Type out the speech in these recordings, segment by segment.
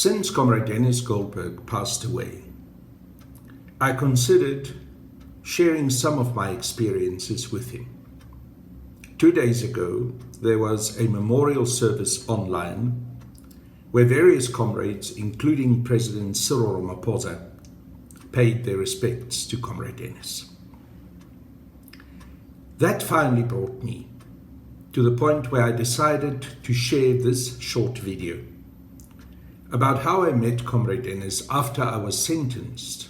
Since comrade Denis Goldberg passed away, I considered sharing some of my experiences with him. 2 days ago, there was a memorial service online where various comrades, including President Cyril Ramaphosa, paid their respects to comrade Denis. That finally brought me to the point where I decided to share this short video about how I met comrade Denis after I was sentenced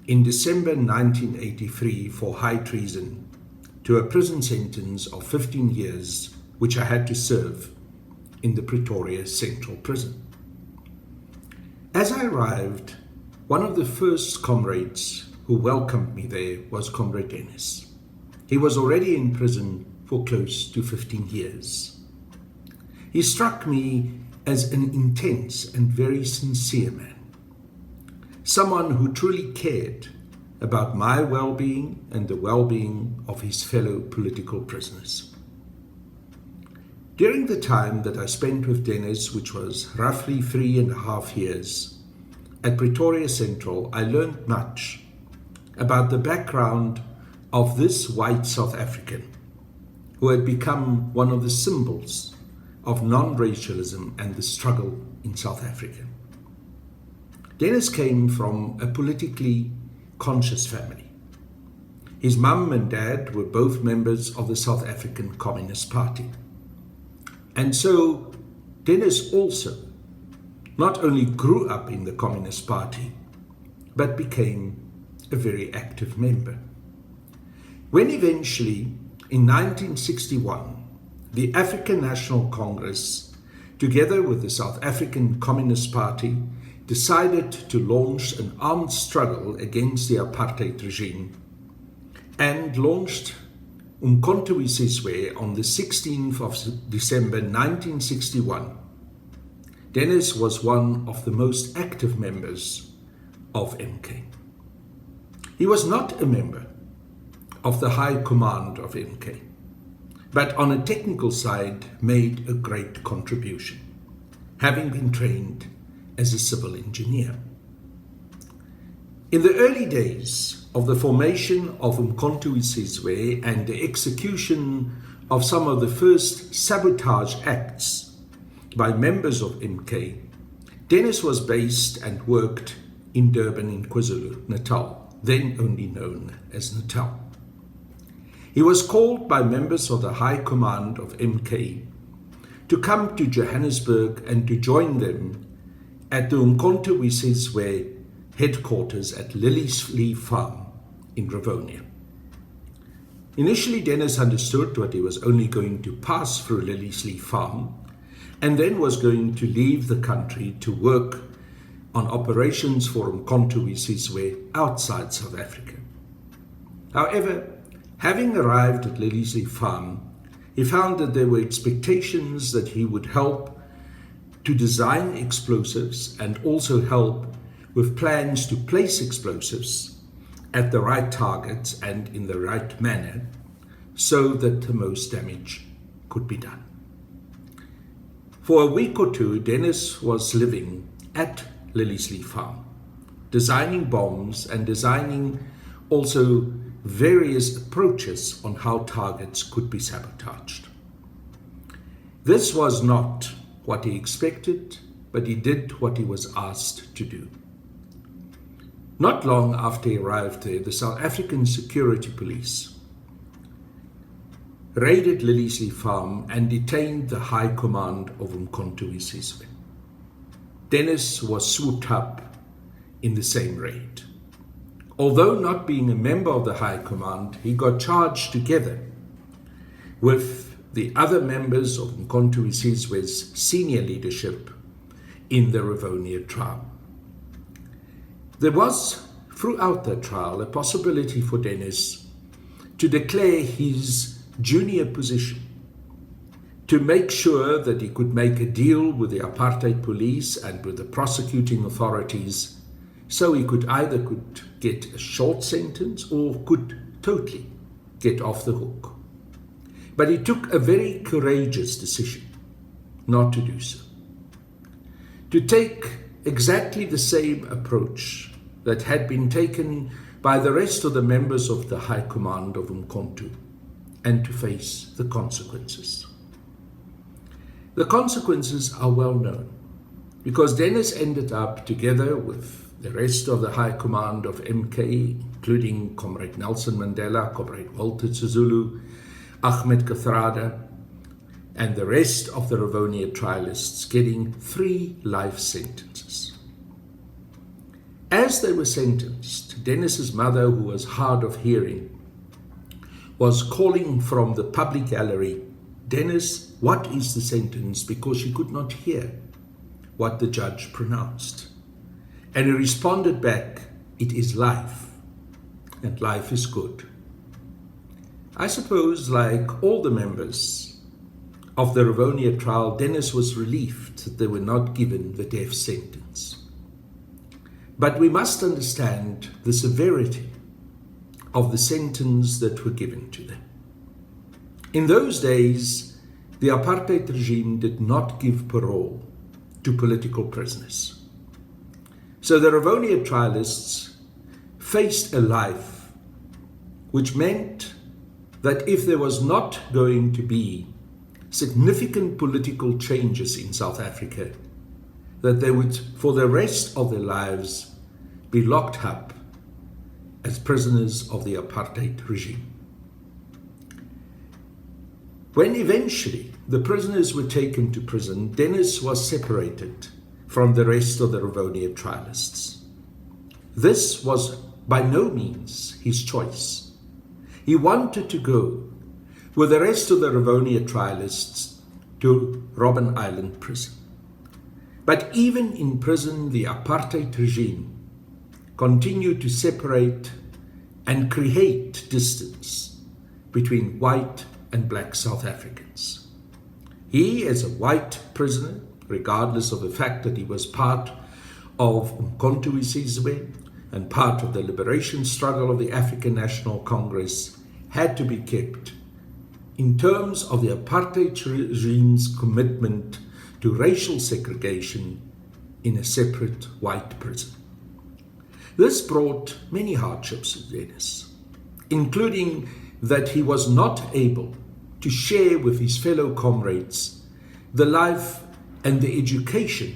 in December 1983 for high treason to a prison sentence of 15 years, which I had to serve in the Pretoria Central Prison. As I arrived, one of the first comrades who welcomed me there was comrade Denis. He was already in prison for close to 15 years. He struck me as an intense and very sincere man, someone who truly cared about my well-being and the well-being of his fellow political prisoners. During the time that I spent with Denis, which was roughly 3.5 years, at Pretoria Central, I learned much about the background of this white South African who had become one of the symbols of non-racialism and the struggle in South Africa. Denis came from a politically conscious family. His mum and dad were both members of the South African Communist Party. And so Denis also not only grew up in the Communist Party, but became a very active member. When eventually, in 1961, the African National Congress, together with the South African Communist Party, decided to launch an armed struggle against the apartheid regime and launched Umkhonto we Sizwe on the 16th of December 1961. Denis was one of the most active members of MK. He was not a member of the high command of MK, but on a technical side made a great contribution, having been trained as a civil engineer. In the early days of the formation of Umkhonto we Sizwe and the execution of some of the first sabotage acts by members of MK, Denis was based and worked in Durban in KwaZulu-Natal, then only known as Natal. He was called by members of the High Command of MK to come to Johannesburg and to join them at the Umkhonto we Sizwe headquarters at Liliesleaf Farm in Rivonia. Initially, Denis understood that he was only going to pass through Liliesleaf Farm and then was going to leave the country to work on operations for Umkhonto we Sizwe outside South Africa. However, having arrived at Liliesleaf Farm, he found that there were expectations that he would help to design explosives and also help with plans to place explosives at the right targets and in the right manner so that the most damage could be done. For a week or two, Denis was living at Liliesleaf Farm, designing bombs and designing also various approaches on how targets could be sabotaged. This was not what he expected, but he did what he was asked to do. Not long after he arrived there, the South African Security Police raided Liliesleaf Farm and detained the High Command of Umkhonto we Sizwe. Denis was swooped up in the same raid. Although not being a member of the High Command, he got charged together with the other members of Umkhonto we Sizwe's senior leadership in the Rivonia trial. There was, throughout that trial, a possibility for Denis to declare his junior position, to make sure that he could make a deal with the apartheid police and with the prosecuting authorities, so he could either get a short sentence or could totally get off the hook. But he took a very courageous decision not to do so. To take exactly the same approach that had been taken by the rest of the members of the High Command of Umkhonto, and to face the consequences. The consequences are well known, because Denis ended up, together with the rest of the High Command of MK, including Comrade Nelson Mandela, Comrade Walter Sisulu, Ahmed Kathrada, and the rest of the Rivonia trialists, getting 3 life sentences. As they were sentenced, Denis's mother, who was hard of hearing, was calling from the public gallery, "Denis, what is the sentence?" because she could not hear what the judge pronounced. And he responded back, "It is life, and life is good." I suppose, like all the members of the Rivonia trial, Denis was relieved that they were not given the death sentence. But we must understand the severity of the sentence that were given to them. In those days, the apartheid regime did not give parole to political prisoners. So the Rivonia trialists faced a life which meant that if there was not going to be significant political changes in South Africa, that they would, for the rest of their lives, be locked up as prisoners of the apartheid regime. When eventually the prisoners were taken to prison, Denis was separated from the rest of the Rivonia trialists. This was by no means his choice. He wanted to go with the rest of the Rivonia trialists to Robben Island prison. But even in prison, the apartheid regime continued to separate and create distance between white and black South Africans. He, as a white prisoner, regardless of the fact that he was part of Umkhonto Sizwe and part of the liberation struggle of the African National Congress, had to be kept in terms of the apartheid regime's commitment to racial segregation in a separate white prison. This brought many hardships to Denis, including that he was not able to share with his fellow comrades the life and the education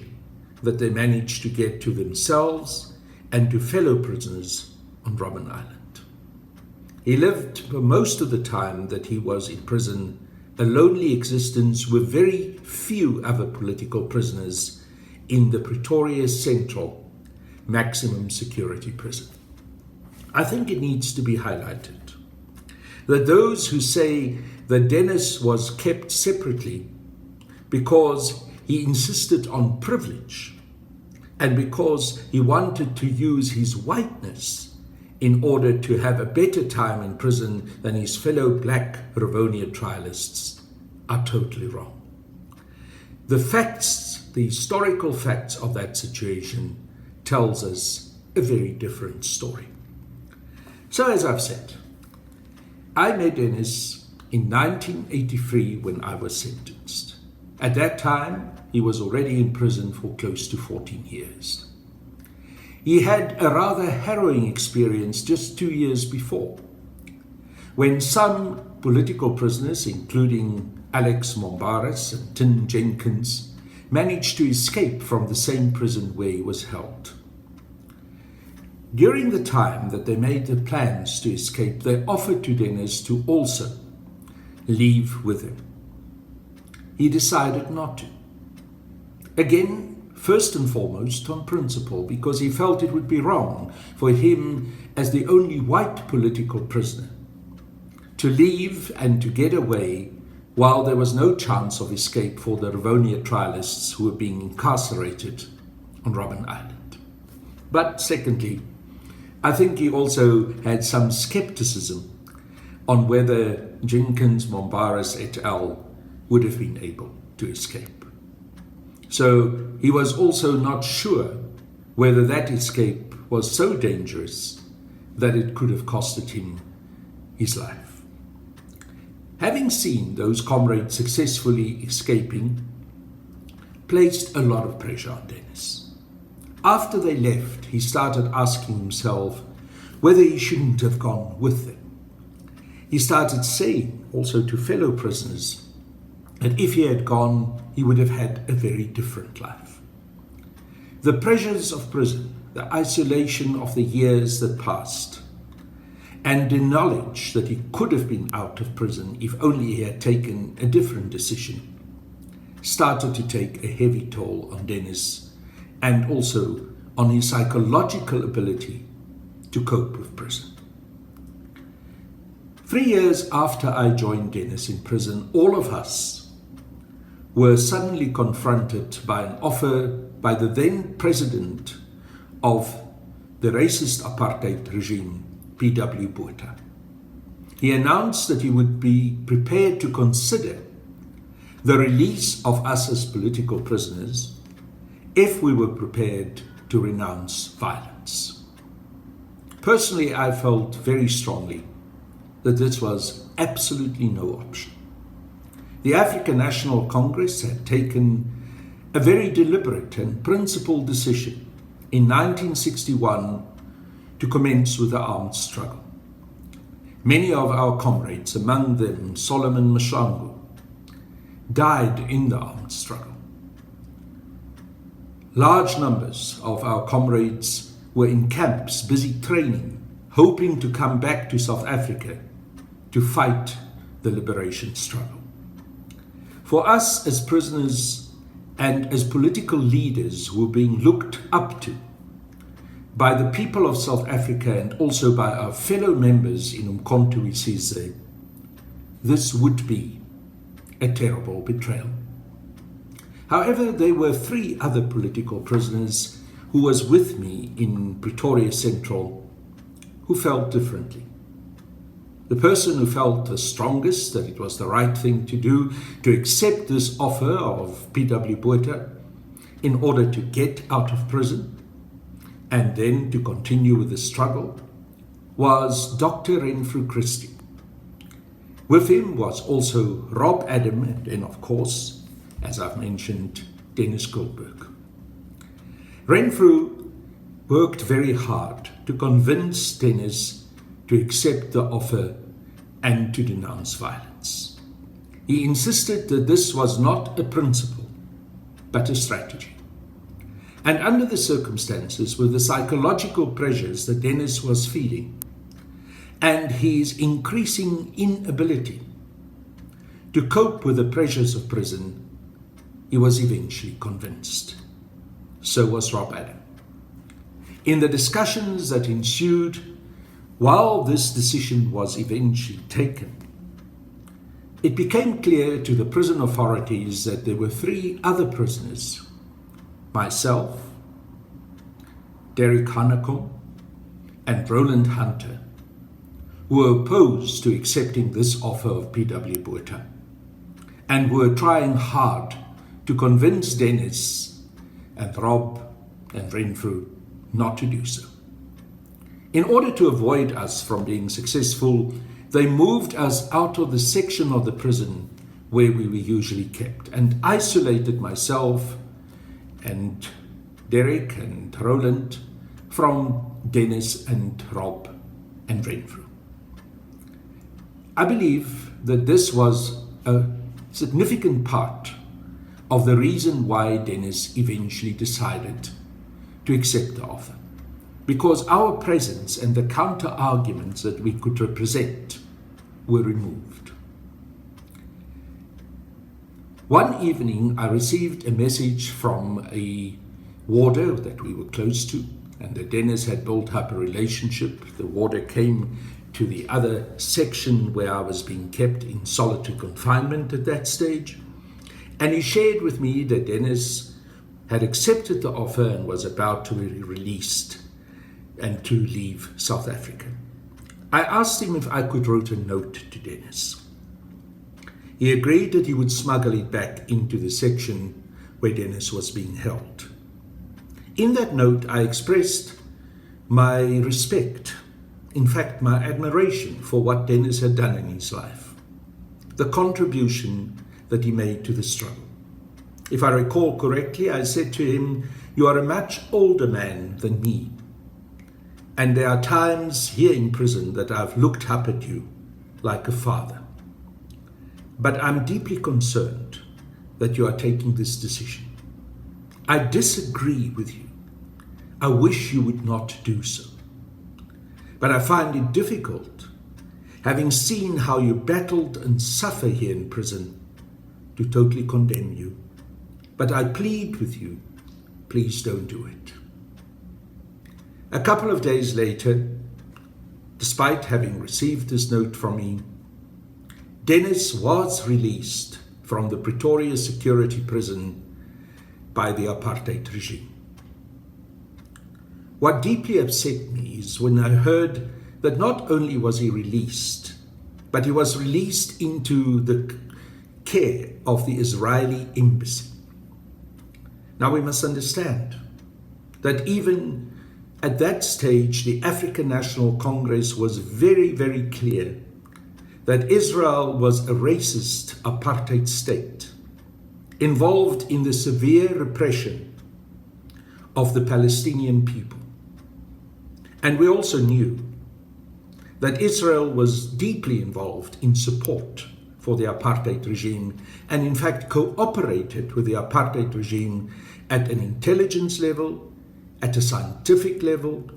that they managed to get to themselves and to fellow prisoners on Robben Island. He lived for most of the time that he was in prison a lonely existence with very few other political prisoners in the Pretoria Central maximum security prison. I think it needs to be highlighted that those who say that Denis was kept separately because he insisted on privilege and because he wanted to use his whiteness in order to have a better time in prison than his fellow black Rivonia trialists, are totally wrong. The facts, the historical facts of that situation tells us a very different story. So as I've said, I met Denis in 1983 when I was sentenced. At that time, he was already in prison for close to 14 years. He had a rather harrowing experience just 2 years before, when some political prisoners, including Alex Mombaris and Tim Jenkins, managed to escape from the same prison where he was held. During the time that they made the plans to escape, they offered to Denis to also leave with him. He decided not to. Again, first and foremost on principle, because he felt it would be wrong for him, as the only white political prisoner, to leave and to get away while there was no chance of escape for the Rivonia trialists who were being incarcerated on Robben Island. But secondly, I think he also had some skepticism on whether Jenkins, Mombaris et al. Would have been able to escape. So he was also not sure whether that escape was so dangerous that it could have costed him his life. Having seen those comrades successfully escaping placed a lot of pressure on Denis. after they left, he started asking himself whether he shouldn't have gone with them. He started saying also to fellow prisoners that if he had gone, he would have had a very different life. The pressures of prison, the isolation of the years that passed, and the knowledge that he could have been out of prison if only he had taken a different decision, started to take a heavy toll on Denis and also on his psychological ability to cope with prison. 3 years after I joined Denis in prison, all of us were suddenly confronted by an offer by the then president of the racist apartheid regime, P.W. Botha. He announced that he would be prepared to consider the release of us as political prisoners if we were prepared to renounce violence. Personally, I felt very strongly that this was absolutely no option. The African National Congress had taken a very deliberate and principled decision in 1961 to commence with the armed struggle. Many of our comrades, among them Solomon Mahlangu, died in the armed struggle. Large numbers of our comrades were in camps, busy training, hoping to come back to South Africa to fight the liberation struggle. For us as prisoners and as political leaders who were being looked up to by the people of South Africa and also by our fellow members in Umkhonto we Sizwe, this would be a terrible betrayal. However, there were 3 other political prisoners who was with me in Pretoria Central who felt differently. The person who felt the strongest that it was the right thing to do to accept this offer of P.W. Botha in order to get out of prison and then to continue with the struggle was Dr. Renfrew Christie. With him was also Rob Adam and then, of course, as I've mentioned, Denis Goldberg. Renfrew worked very hard to convince Denis to accept the offer and to denounce violence. He insisted that this was not a principle, but a strategy. And under the circumstances, with the psychological pressures that Denis was feeling, and his increasing inability to cope with the pressures of prison, he was eventually convinced. So was Rob Adam. In the discussions that ensued, while this decision was eventually taken, it became clear to the prison authorities that there were 3 other prisoners, myself, Derek Hanekom, and Roland Hunter, who were opposed to accepting this offer of P.W. Botha and were trying hard to convince Denis and Rob and Renfrew not to do so. In order to avoid us from being successful, they moved us out of the section of the prison where we were usually kept and isolated myself and Derek and Roland from Denis and Rob and Renfrew. I believe that this was a significant part of the reason why Denis eventually decided to accept the offer, because our presence and the counter arguments that we could represent were removed. One evening I received a message from a warder that we were close to and that Denis had built up a relationship. The warder came to the other section where I was being kept in solitary confinement at that stage, and he shared with me that Denis had accepted the offer and was about to be released and to leave South Africa. I asked him if I could write a note to Denis. He agreed that he would smuggle it back into the section where Denis was being held. In that note, I expressed my respect, in fact, my admiration for what Denis had done in his life, the contribution that he made to the struggle. If I recall correctly, I said to him You are a much older man than me, and there are times here in prison that I've looked up at you like a father. But I'm deeply concerned that you are taking this decision. I disagree with you. I wish you would not do so. But I find it difficult, having seen how you battled and suffer here in prison, to totally condemn you. But I plead with you, please don't do it. A couple of days later, despite having received this note from me, Denis was released from the Pretoria security prison by the apartheid regime. What deeply upset me is when I heard that not only was he released, but he was released into the care of the Israeli embassy. Now we must understand that even at that stage, the African National Congress was very, very clear that Israel was a racist apartheid state, involved in the severe repression of the Palestinian people. And we also knew that Israel was deeply involved in support for the apartheid regime, and in fact cooperated with the apartheid regime at an intelligence level, at a scientific level,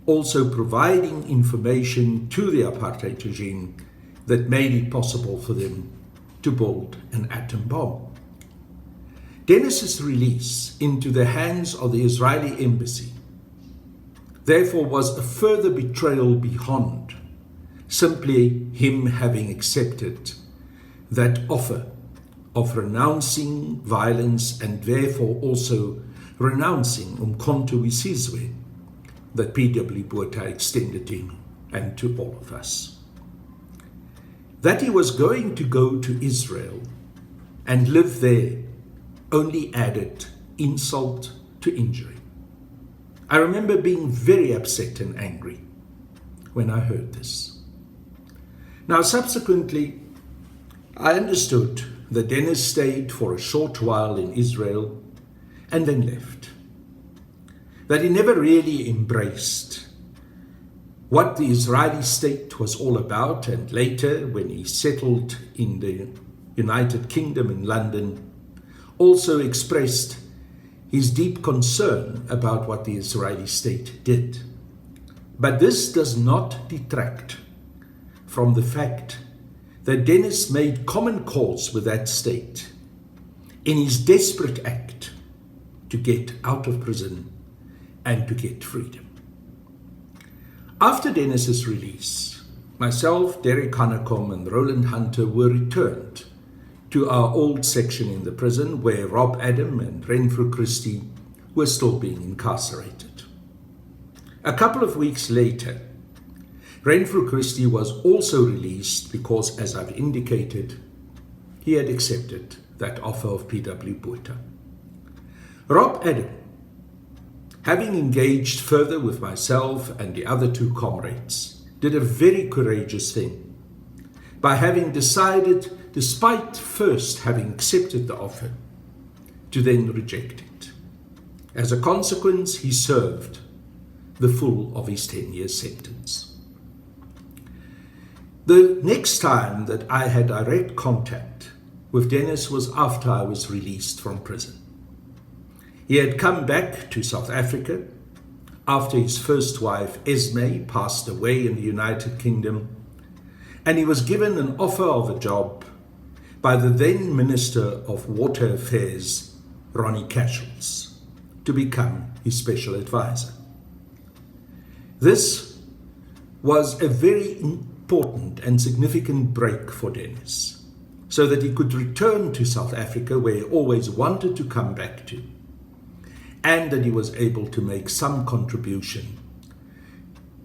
also providing information to the apartheid regime that made it possible for them to build an atom bomb. Denis's release into the hands of the Israeli embassy therefore was a further betrayal beyond simply him having accepted that offer of renouncing violence and therefore also renouncing umkhonto wesizwe that P.W. Botha extended to him and to all of us. That he was going to go to Israel and live there only added insult to injury. I remember being very upset and angry when I heard this. Now, subsequently, I understood that Denis stayed for a short while in Israel and then left. That he never really embraced what the Israeli state was all about, and later, when he settled in the United Kingdom in London, also expressed his deep concern about what the Israeli state did. But this does not detract from the fact that Denis made common cause with that state in his desperate act to get out of prison and to get freedom. After Denis's release, myself, Derek Hanekom and Roland Hunter were returned to our old section in the prison where Rob Adam and Renfrew Christie were still being incarcerated. A couple of weeks later, Renfrew Christie was also released because, as I've indicated, he had accepted that offer of P.W. Botha. Rob Adam, having engaged further with myself and the other two comrades, did a very courageous thing by having decided, despite first having accepted the offer, to then reject it. As a consequence, he served the full of his 10-year sentence. The next time that I had direct contact with Denis was after I was released from prison. He had come back to South Africa after his first wife, Esme, passed away in the United Kingdom, and he was given an offer of a job by the then Minister of Water Affairs, Ronnie Cashels, to become his special advisor. This was a very important and significant break for Denis, so that he could return to South Africa, where he always wanted to come back to, and that he was able to make some contribution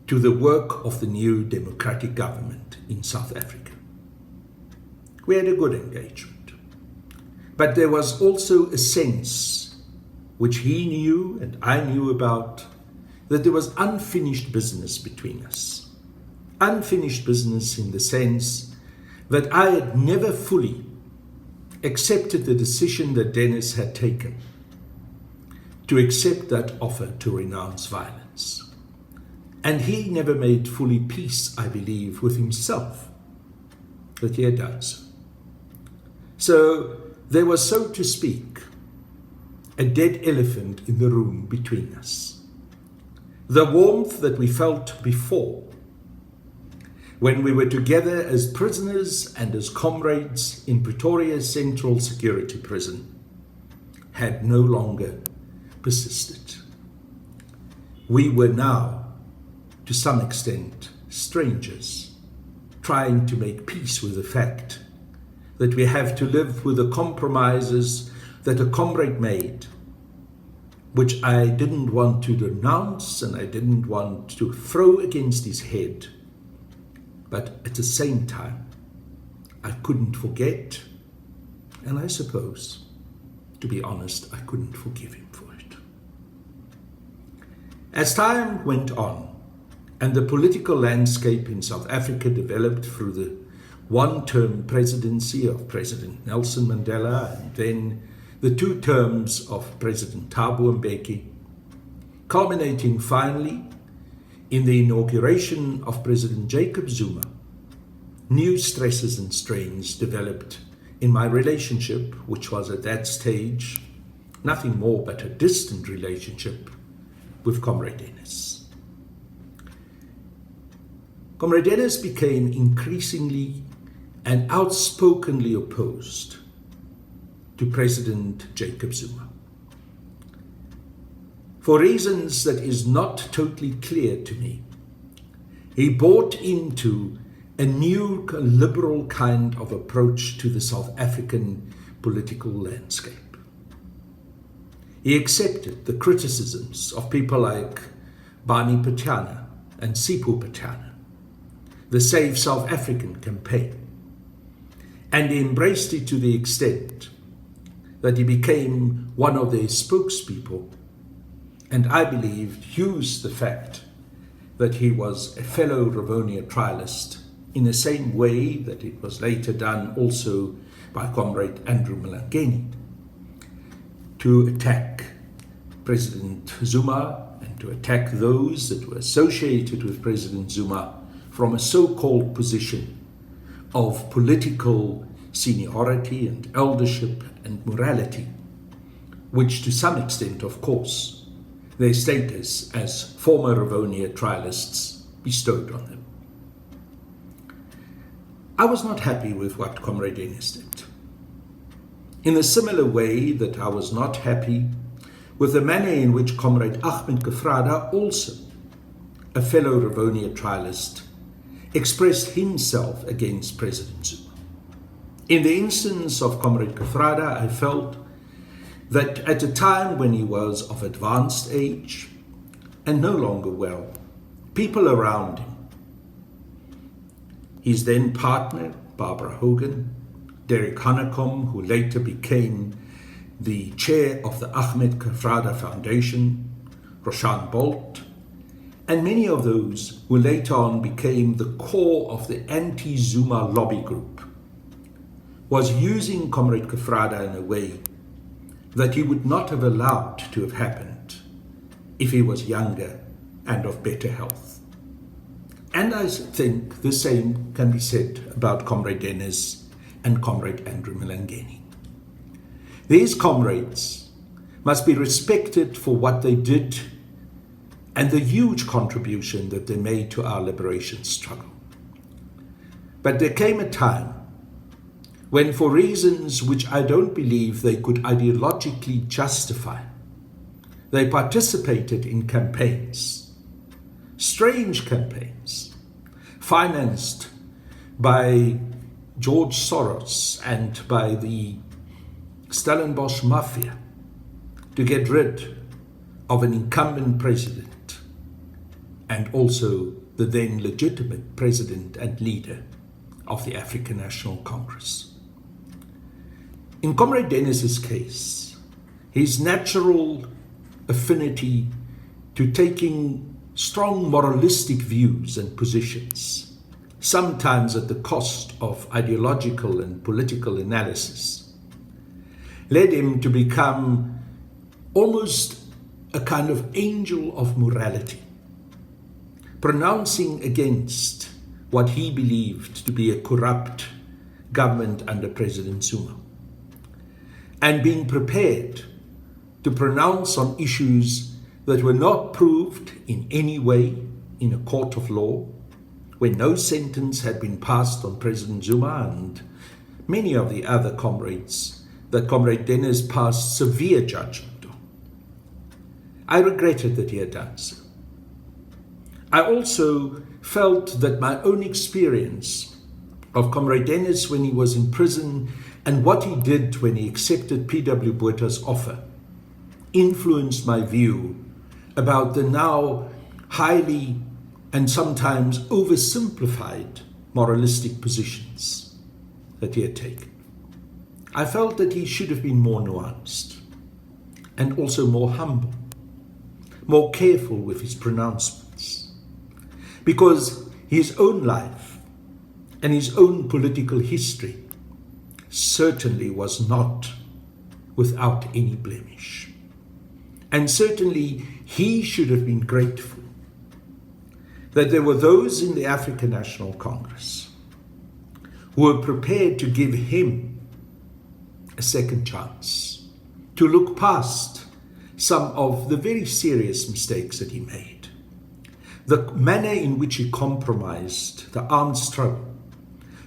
to the work of the new democratic government in South Africa. We had a good engagement, but there was also a sense, which he knew and I knew about, that there was unfinished business between us. Unfinished business in the sense that I had never fully accepted the decision that Denis had taken to accept that offer to renounce violence. And he never made fully peace, I believe, with himself, but here does. So there was, so to speak, a dead elephant in the room between us. The warmth that we felt before, when we were together as prisoners and as comrades in Pretoria's Central Security Prison, had no longer persisted. We were now, to some extent, strangers, trying to make peace with the fact that we have to live with the compromises that a comrade made, which I didn't want to denounce and I didn't want to throw against his head. But at the same time, I couldn't forget, and I suppose, to be honest, I couldn't forgive him for it. As time went on, and the political landscape in South Africa developed through the one-term presidency of President Nelson Mandela and then the 2 terms of President Thabo Mbeki, culminating finally in the inauguration of President Jacob Zuma, new stresses and strains developed in my relationship, which was at that stage nothing more but a distant relationship with Comrade Denis. Comrade Denis became increasingly and outspokenly opposed to President Jacob Zuma. For reasons that is not totally clear to me, he bought into a new liberal kind of approach to the South African political landscape. He accepted the criticisms of people like Bani Patjana and Sipho Patjana, the Save South African campaign, and he embraced it to the extent that he became one of their spokespeople, and I believe used the fact that he was a fellow Rivonia trialist in the same way that it was later done also by Comrade Andrew Mlangeni, to attack President Zuma and to attack those that were associated with President Zuma from a so-called position of political seniority and eldership and morality, which to some extent, of course, their status as former Rivonia trialists bestowed on them. I was not happy with what Comrade Denis did, in a similar way that I was not happy with the manner in which Comrade Ahmed Kefrada, also a fellow Rivonia trialist, expressed himself against President Zuma. In the instance of Comrade Kefrada, I felt that at a time when he was of advanced age and no longer well, people around him, his then partner, Barbara Hogan, Derek Hanekom, who later became the chair of the Ahmed Kefrada Foundation, Roshan Bolt, and many of those who later on became the core of the anti-Zuma lobby group, was using Comrade Kefrada in a way that he would not have allowed to have happened if he was younger and of better health. And I think the same can be said about Comrade Denis and Comrade Andrew Mlangeni. These comrades must be respected for what they did and the huge contribution that they made to our liberation struggle. But there came a time when, for reasons which I don't believe they could ideologically justify, they participated in campaigns, strange campaigns, financed by George Soros and by the Stellenbosch Mafia, to get rid of an incumbent president and also the then legitimate president and leader of the African National Congress. In Comrade Denis's case, his natural affinity to taking strong moralistic views and positions, sometimes at the cost of ideological and political analysis, led him to become almost a kind of angel of morality, pronouncing against what he believed to be a corrupt government under President Zuma, and being prepared to pronounce on issues that were not proved in any way in a court of law, when no sentence had been passed on President Zuma and many of the other comrades that Comrade Denis passed severe judgment on. I regretted that he had done so. I also felt that my own experience of Comrade Denis when he was in prison and what he did when he accepted P.W. Botha's offer influenced my view about the now highly and sometimes oversimplified moralistic positions that he had taken. I felt that he should have been more nuanced and also more humble, more careful with his pronouncements, because his own life and his own political history certainly was not without any blemish. And certainly he should have been grateful that there were those in the African National Congress who were prepared to give him a second chance, to look past some of the very serious mistakes that he made, the manner in which he compromised the armed struggle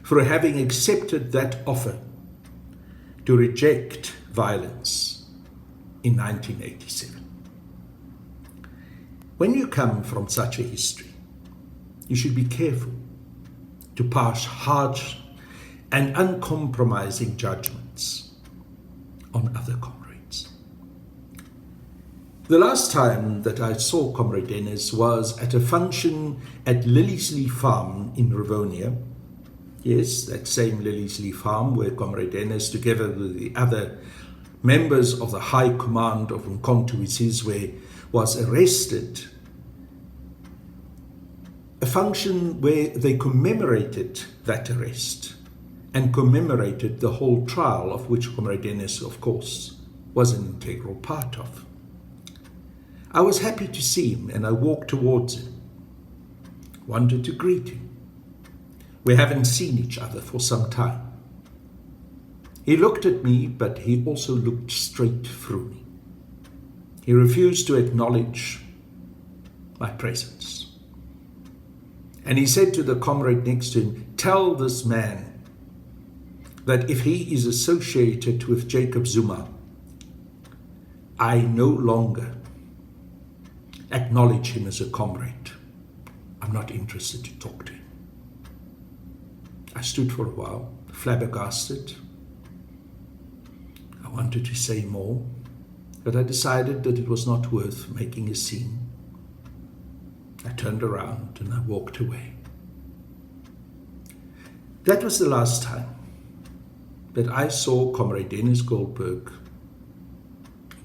for having accepted that offer to reject violence in 1987. When you come from such a history, you should be careful to pass harsh and uncompromising judgments on other comrades. The last time that I saw Comrade Denis was at a function at Liliesleaf Farm in Rivonia. Yes, that same Liliesleaf Farm where Comrade Denis, together with the other members of the High Command of Umkhonto weSizwe, was arrested. A function where they commemorated that arrest and commemorated the whole trial of which Comrade Denis, of course, was an integral part of. I was happy to see him and I walked towards him, wanted to greet him. We haven't seen each other for some time. He looked at me, but he also looked straight through me. He refused to acknowledge my presence. And he said to the comrade next to him, "Tell this man that if he is associated with Jacob Zuma, I no longer acknowledge him as a comrade. I'm not interested to talk to him." I stood for a while, flabbergasted. I wanted to say more, but I decided that it was not worth making a scene. I turned around and I walked away. That was the last time that I saw Comrade Denis Goldberg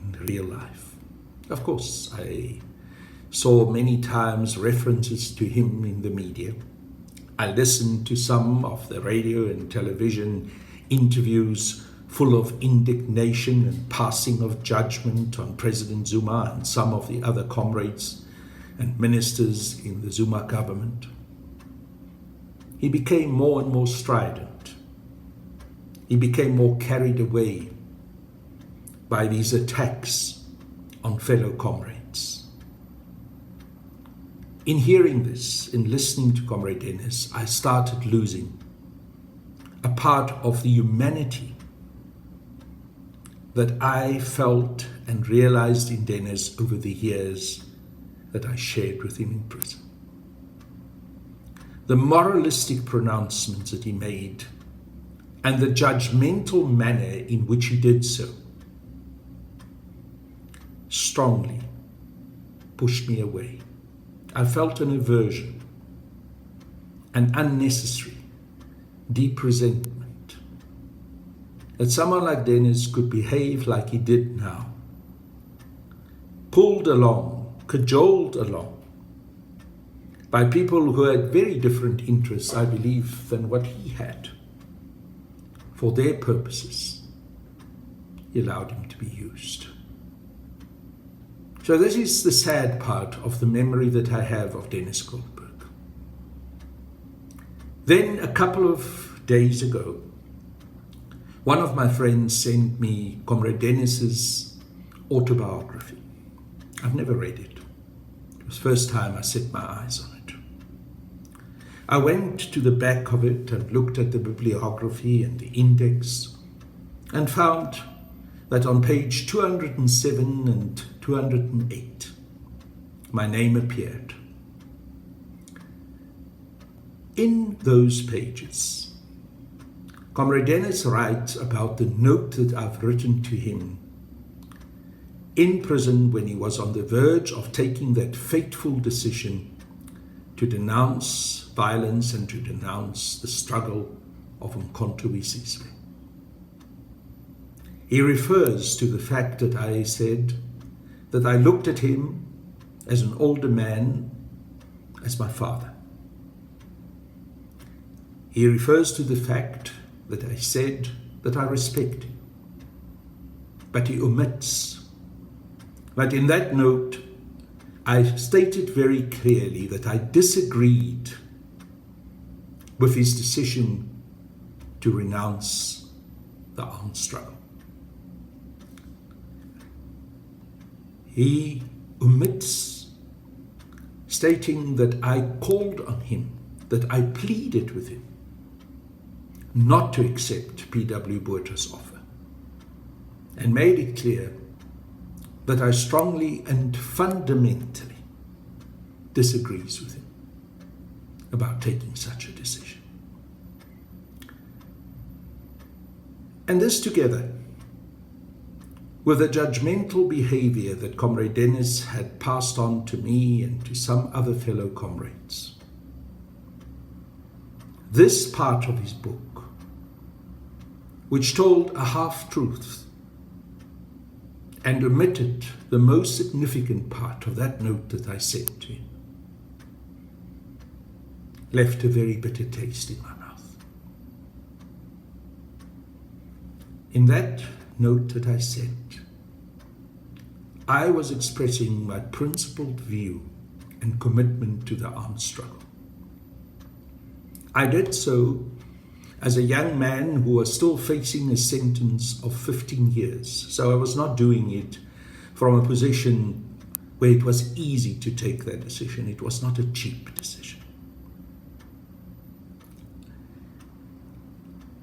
in real life. Of course, I saw many times references to him in the media. I listened to some of the radio and television interviews full of indignation and passing of judgment on President Zuma and some of the other comrades and ministers in the Zuma government. He became more and more strident. He became more carried away by these attacks on fellow comrades. In hearing this, in listening to Comrade Denis, I started losing a part of the humanity that I felt and realized in Denis over the years that I shared with him in prison. The moralistic pronouncements that he made and the judgmental manner in which he did so strongly pushed me away. I felt an aversion, an unnecessary, deep resentment that someone like Denis could behave like he did now, pulled along, cajoled along by people who had very different interests, I believe, than what he had. For their purposes, he allowed him to be used. So this is the sad part of the memory that I have of Denis Goldberg. Then a couple of days ago, one of my friends sent me Comrade Denis's autobiography. I've never read it. It was the first time I set my eyes on it. I went to the back of it and looked at the bibliography and the index and found that on page 207 and 208, my name appeared. In those pages, Comrade Denis writes about the note that I've written to him in prison when he was on the verge of taking that fateful decision to denounce violence and to denounce the struggle of Umkhonto we Sizwe. He refers to the fact that I said that I looked at him as an older man, as my father. He refers to the fact that I said that I respect him. But he omits that in that note, I stated very clearly that I disagreed with his decision to renounce the armed struggle. He omits stating that I called on him, that I pleaded with him not to accept P.W. Botha's offer, and made it clear that I strongly and fundamentally disagrees with him about taking such a decision. And this together with the judgmental behavior that Comrade Denis had passed on to me and to some other fellow comrades. This part of his book, which told a half-truth and omitted the most significant part of that note that I sent to him, left a very bitter taste in my mouth. In that note that I sent, I was expressing my principled view and commitment to the armed struggle. I did so as a young man who was still facing a sentence of 15 years. So I was not doing it from a position where it was easy to take that decision. It was not a cheap decision.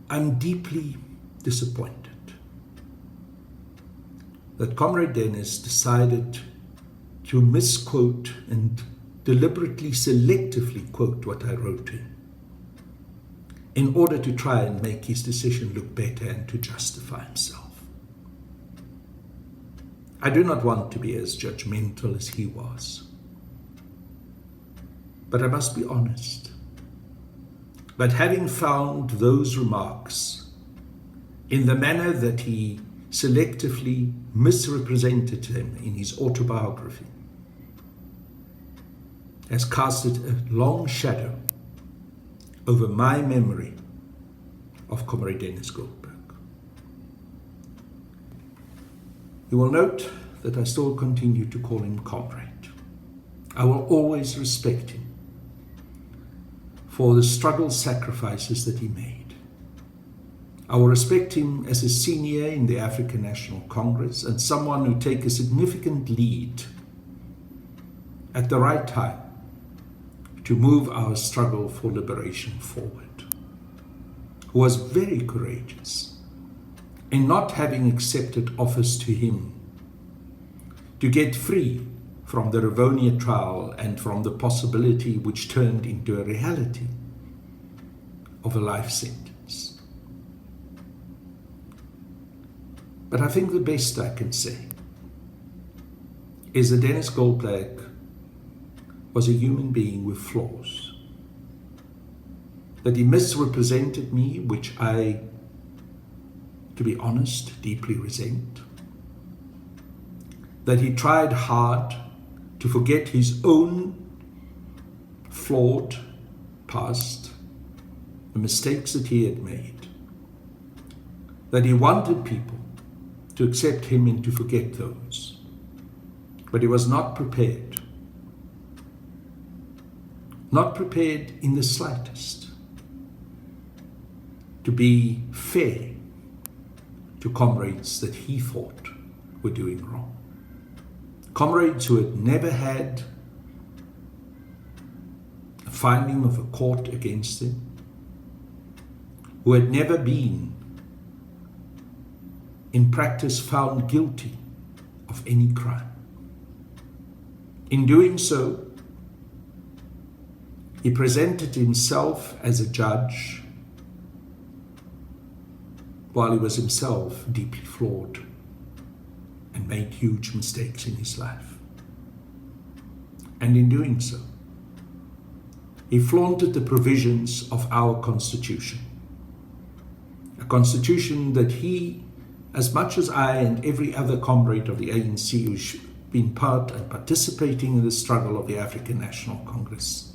I'm deeply disappointed that Comrade Denis decided to misquote and deliberately, selectively quote what I wrote to him in order to try and make his decision look better and to justify himself. I do not want to be as judgmental as he was, but I must be honest that having found those remarks in the manner that he selectively misrepresented them in his autobiography has casted a long shadow over my memory of Comrade Denis Goldberg. You will note that I still continue to call him comrade. I will always respect him for the struggle sacrifices that he made. I will respect him as a senior in the African National Congress and someone who takes a significant lead at the right time to move our struggle for liberation forward, who was very courageous in not having accepted offers to him to get free from the Rivonia trial and from the possibility which turned into a reality of a life sentence. But I think the best I can say is that Denis Goldberg was a human being with flaws. That he misrepresented me, which I, to be honest, deeply resent. That he tried hard to forget his own flawed past, the mistakes that he had made. That he wanted people to accept him and to forget those. But he was not prepared. Not prepared in the slightest to be fair to comrades that he thought were doing wrong. Comrades who had never had a finding of a court against them, who had never been in practice found guilty of any crime. In doing so, he presented himself as a judge while he was himself deeply flawed and made huge mistakes in his life. And in doing so, he flaunted the provisions of our Constitution, a Constitution that he, as much as I and every other comrade of the ANC who's been part and participating in the struggle of the African National Congress,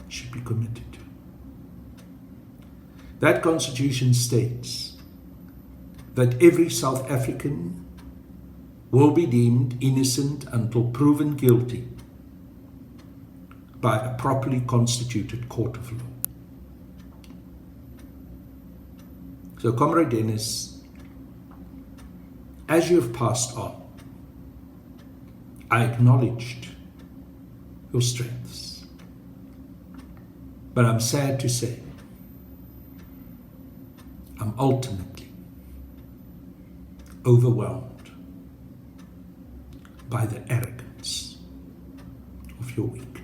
should be committed to. That Constitution states that every South African will be deemed innocent until proven guilty by a properly constituted court of law. So, Comrade Denis, as you have passed on, I acknowledged your strengths. But I'm sad to say, I'm ultimately overwhelmed by the arrogance of your weakness.